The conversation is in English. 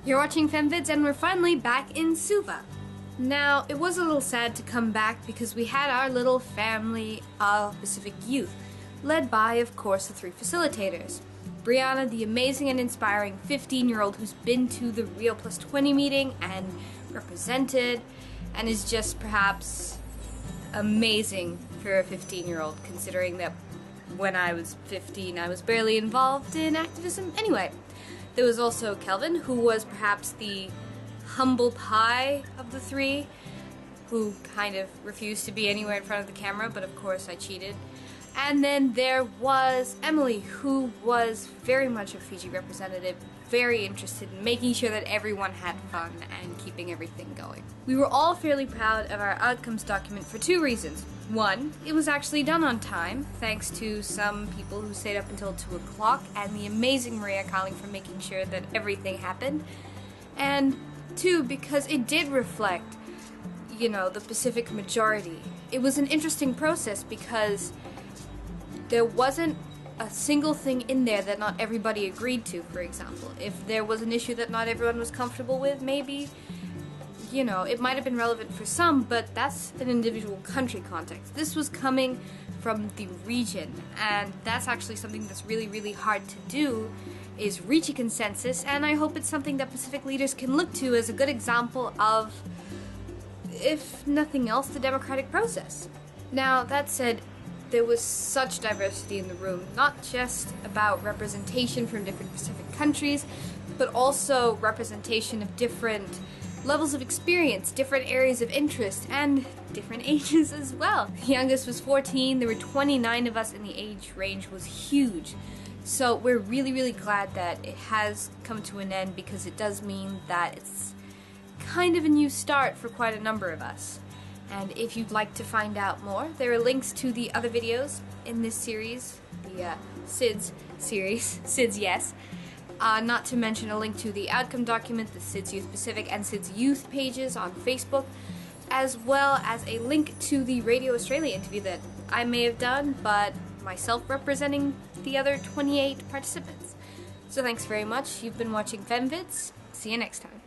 You're watching FemVids and we're finally back in Suva. Now, it was a little sad to come back because we had our little family of Pacific youth, led by, of course, the three facilitators. Brianna, the amazing and inspiring 15-year-old who's been to the Rio Plus 20 meeting and represented, and is just perhaps amazing for a 15-year-old, considering that when I was 15 I was barely involved in activism. Anyway, there was also Kelvin, who was perhaps the humble pie of the three, who kind of refused to be anywhere in front of the camera, but of course I cheated. And then there was Emily, who was very much a Fiji representative, very interested in making sure that everyone had fun and keeping everything going. We were all fairly proud of our outcomes document for two reasons. One, it was actually done on time, thanks to some people who stayed up until 2 o'clock, and the amazing Maria Carling for making sure that everything happened. And two, because it did reflect, the Pacific majority. It was an interesting process because there wasn't a single thing in there that not everybody agreed to, for example. If there was an issue that not everyone was comfortable with, maybe, it might have been relevant for some, but that's an individual country context. This was coming from the region, and that's actually something that's really, really hard to do, is reach a consensus, and I hope it's something that Pacific leaders can look to as a good example of, if nothing else, the democratic process. Now, that said, there was such diversity in the room, not just about representation from different Pacific countries, but also representation of different levels of experience, different areas of interest, and different ages as well. The youngest was 14, there were 29 of us, and the age range was huge. So we're really, really glad that it has come to an end, because it does mean that it's kind of a new start for quite a number of us. And if you'd like to find out more, there are links to the other videos in this series, the SIDS series, SIDSYES, not to mention a link to the outcome document, the SIDS Youth Pacific and SIDS Youth pages on Facebook, as well as a link to the Radio Australia interview that I may have done, but myself representing the other 28 participants. So thanks very much. You've been watching FemVids. See you next time.